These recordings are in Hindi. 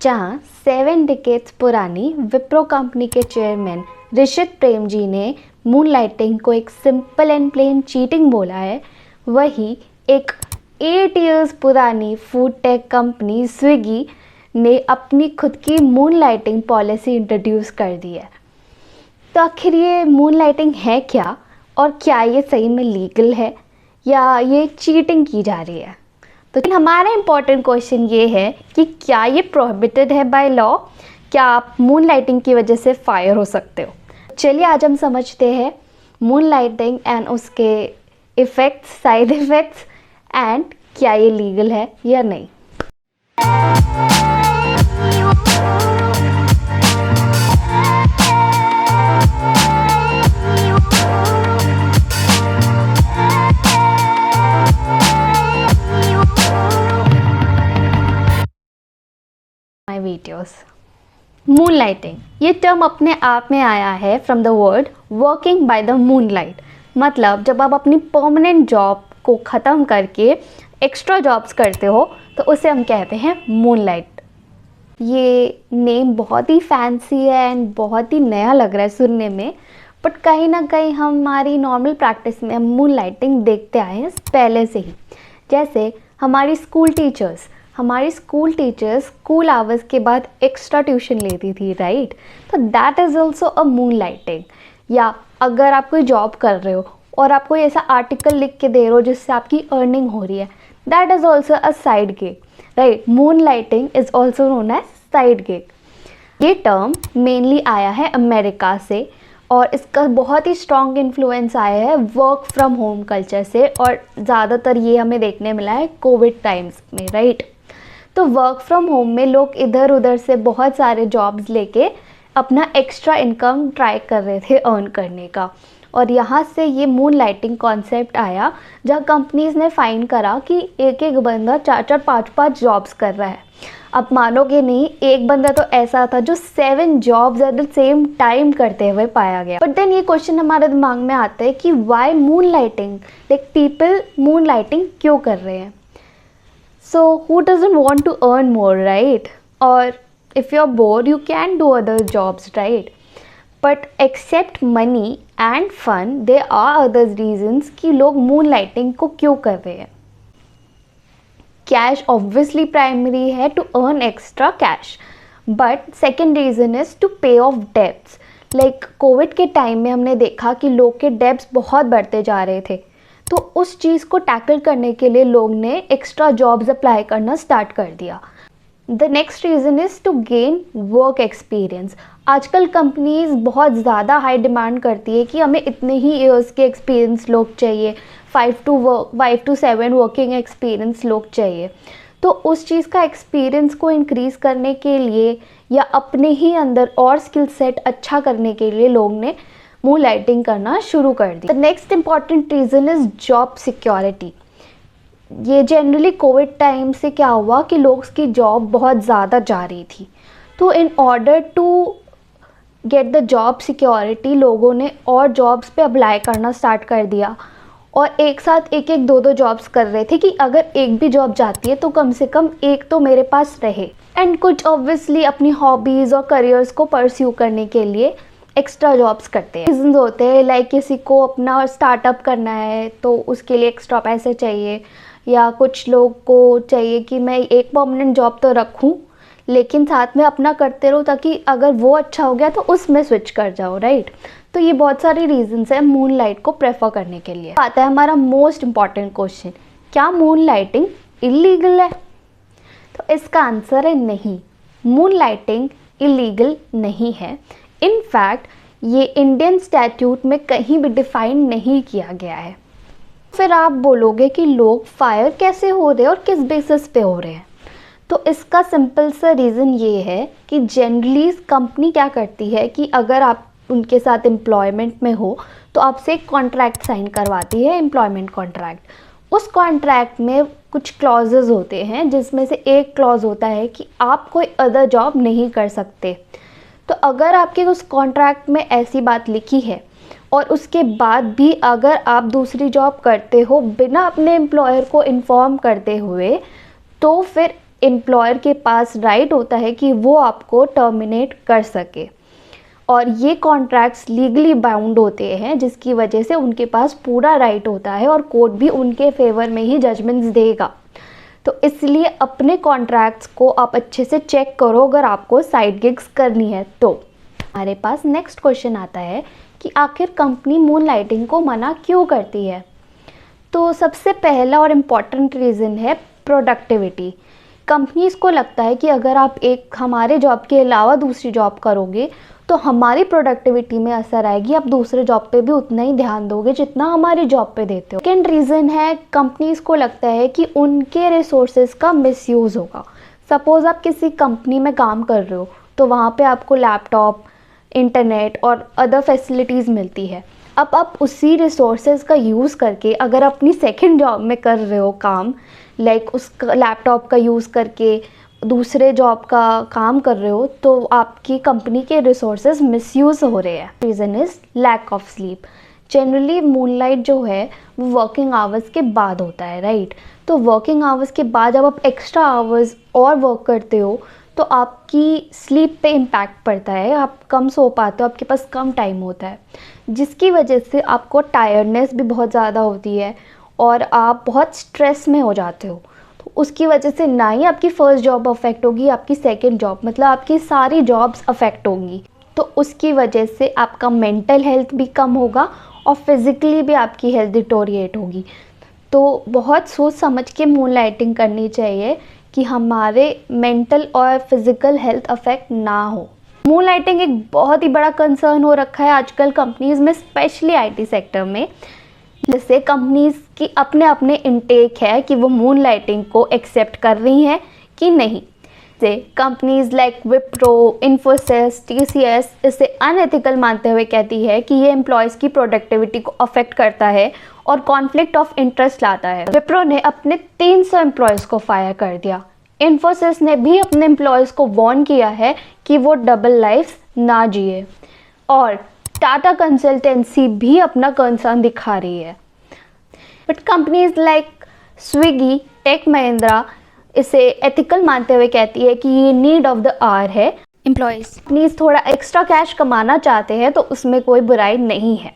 जहां 7 डिकेड्स पुरानी विप्रो कंपनी के चेयरमैन ऋषित प्रेम जी ने मून लाइटिंग को एक सिंपल एंड प्लेन चीटिंग बोला है, वही एक 8 इयर्स पुरानी फूड टेक कंपनी स्विगी ने अपनी खुद की मून लाइटिंग पॉलिसी इंट्रोड्यूस कर दी है। तो आखिर ये मून लाइटिंग है क्या, और क्या ये सही में लीगल है या ये चीटिंग की जा रही है? तो हमारा इम्पॉर्टेंट क्वेश्चन ये है कि क्या ये प्रोहिबिटेड है बाय लॉ? क्या आप मून लाइटिंग की वजह से फायर हो सकते हो? चलिए आज हम समझते हैं मून लाइटिंग एंड उसके इफ़ेक्ट्स, साइड इफ़ेक्ट्स एंड क्या ये लीगल है या नहीं। My videos. मून लाइटिंग ये टर्म अपने आप में आया है from the word working by the moon light. मतलब जब आप अपनी परमानेंट जॉब को ख़त्म करके एक्स्ट्रा जॉब्स करते हो तो उसे हम कहते हैं मून लाइट। ये नेम बहुत ही फैंसी है एंड बहुत ही नया लग रहा है सुनने में, बट कहीं ना कहीं हमारी नॉर्मल प्रैक्टिस में हम मून लाइटिंग देखते आए हैं पहले से ही। जैसे हमारी स्कूल टीचर्स स्कूल आवर्स के बाद एक्स्ट्रा ट्यूशन लेती थी, राइट? तो that is also a moon lighting. या अगर आप कोई जॉब कर रहे हो और आप कोई ऐसा आर्टिकल लिख के दे रहे हो जिससे आपकी अर्निंग हो रही है, that is also a side gig, right? Moon lighting is also known as side gig. ये टर्म मेनली आया है अमेरिका से और इसका बहुत ही स्ट्रॉन्ग इन्फ्लुएंस आया है वर्क फ्रॉम होम कल्चर से, और ज़्यादातर ये हमें देखने मिला है कोविड टाइम्स में, राइट? तो वर्क फ्रॉम होम में लोग इधर उधर से बहुत सारे जॉब्स लेके अपना एक्स्ट्रा इनकम ट्राई कर रहे थे अर्न करने का, और यहाँ से ये मून लाइटिंग कॉन्सेप्ट आया जहाँ कंपनीज ने फाइंड करा कि एक एक बंदा 4-4, 5-5 जॉब्स कर रहा है। अब मानोगे नहीं, एक बंदा तो ऐसा था जो 7 jobs at the same time करते हुए पाया गया। बट देन ये क्वेश्चन हमारे दिमाग में आता है कि why moon lighting, like people moon lighting क्यों कर रहे हैं? So who doesn't want to earn more, right? Or if you're bored, you can do other jobs, right? But except money and fun, there are other reasons कि लोग moonlighting को क्यों कर रहे हैं। Cash obviously primary है, to earn extra cash. But second reason is to pay off debts. Like Covid के टाइम में हमने देखा कि लोग के डेब्ट्स बहुत बढ़ते जा रहे थे, तो उस चीज़ को टैकल करने के लिए लोग ने एक्स्ट्रा जॉब्स अप्लाई करना स्टार्ट कर दिया। The next reason is to gain work experience. आजकल कंपनीज बहुत ज़्यादा हाई डिमांड करती है कि हमें इतने ही ईयर्स के एक्सपीरियंस लोग चाहिए, 5 to 7 वर्किंग एक्सपीरियंस लोग चाहिए। तो उस चीज़ का एक्सपीरियंस को इंक्रीज़ करने के लिए या अपने ही अंदर और स्किल सेट अच्छा करने के लिए लोग ने मून लाइटिंग करना शुरू कर दी। The next important reason is job security. ये जनरली कोविड टाइम से क्या हुआ कि लोग की जॉब बहुत ज़्यादा जा रही थी, तो in order to get the job security लोगों ने और जॉब्स पे अप्लाई करना स्टार्ट कर दिया, और एक साथ एक 2 जॉब्स कर रहे थे कि अगर एक भी जॉब जाती है तो कम से कम एक तो मेरे पास रहे। एंड कुछ ऑब्वियसली अपनी हॉबीज़ और करियर्स को परस्यू करने के लिए एक्स्ट्रा जॉब्स करते हैं। रीजंस होते हैं लाइक किसी को अपना स्टार्टअप करना है तो उसके लिए एक्स्ट्रा पैसे चाहिए, या कुछ लोग को चाहिए कि मैं एक परमानेंट जॉब तो रखूं लेकिन साथ में अपना करते रहो ताकि अगर वो अच्छा हो गया तो उसमें स्विच कर जाओ, राइट? तो ये बहुत सारी रीजंस है मून लाइट को प्रेफर करने के लिए। आता है हमारा मोस्ट इम्पॉर्टेंट क्वेश्चन, क्या मून लाइटिंग इलीगल है? तो इसका आंसर है नहीं, मून लाइटिंग इलीगल नहीं है। इनफैक्ट ये इंडियन स्टैट्यूट में कहीं भी डिफाइन नहीं किया गया है। फिर आप बोलोगे कि लोग फायर कैसे हो रहे हैं और किस बेसिस पे हो रहे हैं? तो इसका सिंपल सा रीज़न ये है कि जनरली कंपनी क्या करती है कि अगर आप उनके साथ एम्प्लॉयमेंट में हो तो आपसे एक कॉन्ट्रैक्ट साइन करवाती है, एम्प्लॉयमेंट कॉन्ट्रैक्ट। उस कॉन्ट्रैक्ट में कुछ क्लॉजेज होते हैं जिसमें से एक क्लॉज होता है कि आप कोई अदर जॉब नहीं कर सकते। तो अगर आपके उस कॉन्ट्रैक्ट में ऐसी बात लिखी है और उसके बाद भी अगर आप दूसरी जॉब करते हो बिना अपने एम्प्लॉयर को इन्फॉर्म करते हुए, तो फिर एम्प्लॉयर के पास राइट होता है कि वो आपको टर्मिनेट कर सके, और ये कॉन्ट्रैक्ट्स लीगली बाउंड होते हैं, जिसकी वजह से उनके पास पूरा राइट होता है और कोर्ट भी उनके फेवर में ही जजमेंट्स देगा। तो इसलिए अपने कॉन्ट्रैक्ट्स को आप अच्छे से चेक करो अगर आपको साइड गिग्स करनी है तो। हमारे पास नेक्स्ट क्वेश्चन आता है कि आखिर कंपनी मूनलाइटिंग को मना क्यों करती है। तो सबसे पहला और इम्पॉर्टेंट रीज़न है प्रोडक्टिविटी। कंपनीज़ को लगता है कि अगर आप एक हमारे जॉब के अलावा दूसरी जॉब करोगे तो हमारी प्रोडक्टिविटी में असर आएगी, आप दूसरे जॉब पे भी उतना ही ध्यान दोगे जितना हमारी जॉब पे देते हो। सेकेंड रीज़न है कंपनीज़ को लगता है कि उनके रिसोर्सेज का मिसयूज़ होगा। सपोज़ आप किसी कंपनी में काम कर रहे हो तो वहाँ पे आपको लैपटॉप, इंटरनेट और अदर फैसिलिटीज़ मिलती है। अब आप उसी रिसोर्सेज का यूज़ करके अगर अपनी सेकेंड जॉब में कर रहे हो काम, लाइक उस लैपटॉप का यूज़ करके दूसरे जॉब का काम कर रहे हो, तो आपकी कंपनी के रिसोर्सेज मिसयूज़ हो रहे हैं। Reason is lack of sleep. Generally moonlight जो है वो वर्किंग आवर्स के बाद होता है, राइट। तो वर्किंग आवर्स के बाद जब आप एक्स्ट्रा आवर्स और वर्क करते हो तो आपकी स्लीप पे इम्पैक्ट पड़ता है, आप कम सो पाते हो, आपके पास कम टाइम होता है, जिसकी वजह से आपको टायर्डनेस भी बहुत ज़्यादा होती है और आप बहुत स्ट्रेस में हो जाते हो। तो उसकी वजह से ना ही आपकी फ़र्स्ट जॉब अफेक्ट होगी, आपकी सेकंड जॉब, मतलब आपकी सारी जॉब्स अफेक्ट होंगी। तो उसकी वजह से आपका मेंटल हेल्थ भी कम होगा और फिज़िकली भी आपकी हेल्थ डिटोरिएट होगी। तो बहुत सोच समझ के मूनलाइटिंग करनी चाहिए कि हमारे मेंटल और फिज़िकल हेल्थ अफेक्ट ना हो। मूनलाइटिंग एक बहुत ही बड़ा कंसर्न हो रखा है आजकल कंपनीज़ में, स्पेशली आईटी सेक्टर में। जैसे कंपनीज़ की अपने अपने इनटेक है कि वो मूनलाइटिंग को एक्सेप्ट कर रही हैं कि नहीं। जैसे companies like Wipro, Infosys, TCS इसे अनएथिकल मानते हुए कहती है कि ये एम्प्लॉयज़ की प्रोडक्टिविटी को अफेक्ट करता है और कॉन्फ्लिक्ट ऑफ इंटरेस्ट लाता है। विप्रो ने अपने 300 एम्प्लॉयज़ को फायर कर दिया। इन्फोसिस ने भी अपने एम्प्लॉयज़ को वार्न किया है कि वो डबल लाइफ ना जिए, और टाटा कंसल्टेंसी भी अपना कंसर्न दिखा रही है। But companies like Swiggy, Tech Mahindra इसे एथिकल मानते हुए कहती है कि ये नीड ऑफ द आवर है। कंपनीज थोड़ा एक्स्ट्रा कैश कमाना चाहते हैं तो उसमें कोई बुराई नहीं है।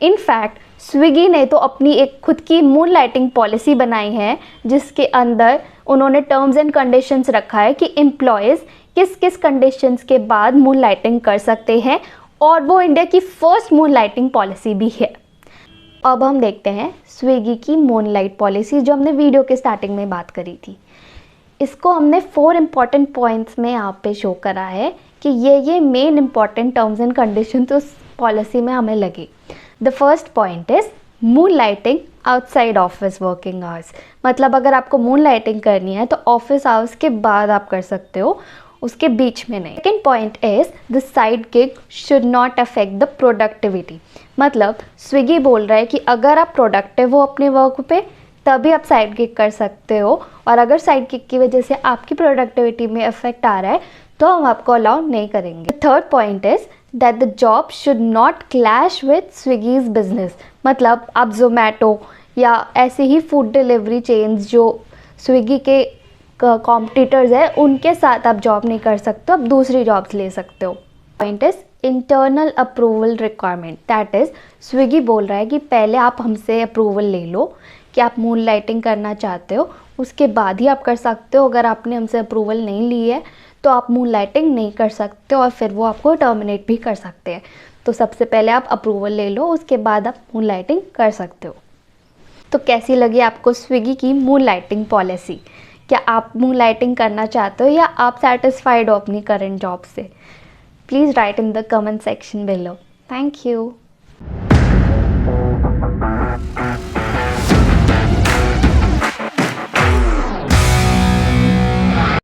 इनफैक्ट स्विगी ने तो अपनी एक खुद की मूनलाइटिंग पॉलिसी बनाई है, जिसके अंदर उन्होंने टर्म्स एंड कंडीशंस रखा है कि एम्प्लॉयज़ किस किस कंडीशंस के बाद मूनलाइटिंग कर सकते हैं, और वो इंडिया की फर्स्ट मूनलाइटिंग पॉलिसी भी है। अब हम देखते हैं स्विगी की मूनलाइट पॉलिसी, जो हमने वीडियो के स्टार्टिंग में बात करी थी। इसको हमने 4 इम्पॉर्टेंट पॉइंट्स में यहाँ पे शो करा है कि ये main important terms and condition तो उस पॉलिसी में हमें लगे। The first point is moonlighting outside office working hours. मतलब अगर आपको मूनलाइटिंग करनी है तो ऑफिस आवर्स के बाद आप कर सकते हो, उसके बीच में नहीं। Second point is the side gig should not affect the productivity. मतलब स्विगी बोल रहा है कि अगर आप प्रोडक्टिव हो अपने वर्क पे तभी आप साइड गिग कर सकते हो, और अगर साइड गिग की वजह से आपकी प्रोडक्टिविटी में इफेक्ट आ रहा है तो हम आपको अलाउ नहीं करेंगे। Third point is that the job should not clash with Swiggy's business. मतलब आप जोमेटो या ऐसे ही फूड डिलीवरी चेन्स जो स्विगी के कॉम्पिटिटर्स है उनके साथ आप जॉब नहीं कर सकते, आप दूसरी जॉब्स ले सकते हो। Point is internal approval requirement. That is Swiggy बोल रहा है कि पहले आप हमसे अप्रूवल ले लो कि आप मूनलाइटिंग करना चाहते हो, उसके बाद ही आप कर सकते हो। अगर आपने हमसे अप्रूवल नहीं ली है तो आप मूनलाइटिंग नहीं कर सकते और फिर वो आपको टर्मिनेट भी कर सकते हैं। तो सबसे पहले आप अप्रूवल ले लो, उसके बाद आप मूनलाइटिंग कर सकते हो। तो कैसी लगी आपको स्विगी की मूनलाइटिंग पॉलिसी? क्या आप मूनलाइटिंग करना चाहते हो या आप सेटिस्फाइड हो अपनी करंट जॉब से? Please write in the comment section below. Thank you.